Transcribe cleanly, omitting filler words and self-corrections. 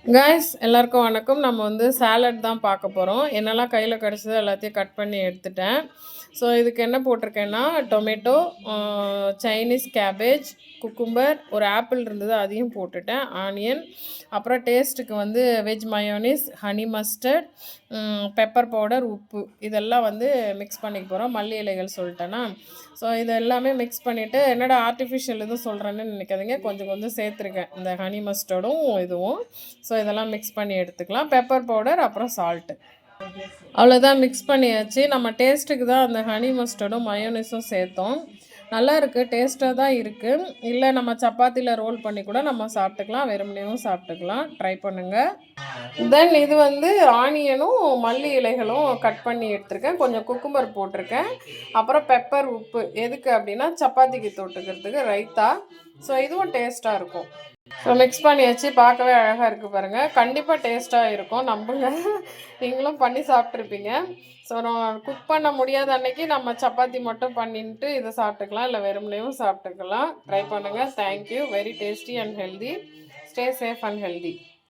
Guys எல்லாருக்கும் வணக்கம். நம்ம வந்து சாலட் தான் பார்க்க போகிறோம். என்னெல்லாம் கையில் கிடச்சதோ எல்லாத்தையும் கட் பண்ணி எடுத்துட்டேன். ஸோ இதுக்கு என்ன போட்டிருக்கேன்னா டொமேட்டோ, சைனீஸ் கேபேஜ், குக்கும்பர், ஒரு ஆப்பிள் இருந்தது அதையும் போட்டுட்டேன், ஆனியன், அப்புறம் டேஸ்ட்டுக்கு வந்து veg mayonnaise, honey mustard, pepper powder, உப்பு இதெல்லாம் வந்து மிக்ஸ் பண்ணிக்க போகிறோம். மல்லி இலைகள் சொல்லிட்டேன்னா. ஸோ இது எல்லாமே மிக்ஸ் பண்ணிவிட்டு என்னடா ஆர்டிஃபிஷியல் எதுவும் சொல்கிறேன்னு நினைக்காதீங்க, கொஞ்சம் கொஞ்சம் சேர்த்துருக்கேன் இந்த ஹனி மஸ்டர்டும் இதுவும். ஸோ இதெல்லாம் மிக்ஸ் பண்ணி எடுத்துக்கலாம். பெப்பர் பவுடர் அப்புறம் சால்ட்டு, அவ்வளோதான். மிக்ஸ் பண்ணியாச்சு. நம்ம டேஸ்ட்டுக்கு தான் அந்த ஹனி மஸ்டர்டும் மயோனைஸும் சேர்த்தோம். நல்லா இருக்குது, டேஸ்ட்டாக தான் இருக்குது. இல்லை நம்ம சப்பாத்தியில் ரோல் பண்ணி கூட நம்ம சாப்பிட்டுக்கலாம், வெறுமனையும் சாப்பிட்டுக்கலாம். ட்ரை பண்ணுங்கள். தென் இது வந்து ஆனியனும் மல்லி இலைகளும் கட் பண்ணி எடுத்துருக்கேன், கொஞ்சம் குக்கும்பர் போட்டிருக்கேன், அப்புறம் பெப்பர், உப்பு எதுக்கு அப்படின்னா சப்பாத்திக்கு தொட்டுக்கிறதுக்கு, ரைத்தா. ஸோ இதுவும் டேஸ்ட்டாக இருக்கும். ஸோ மிக்ஸ் பண்ணியாச்சு, பார்க்கவே அழகாக இருக்குது பாருங்கள். கண்டிப்பாக டேஸ்ட்டாக இருக்கும், நம்புங்க. நீங்களும் பண்ணி சாப்பிட்ருப்பீங்க. ஸோ நான் குக் பண்ண முடியாத அன்னைக்கு நம்ம சப்பாத்தி மட்டும் பண்ணிட்டு இதை சாப்பிட்டுக்கலாம், இல்லை வெறுமனையும் சாப்பிட்டுக்கலாம். ட்ரை பண்ணுங்கள். Thank you. Very tasty and healthy. Stay safe and healthy.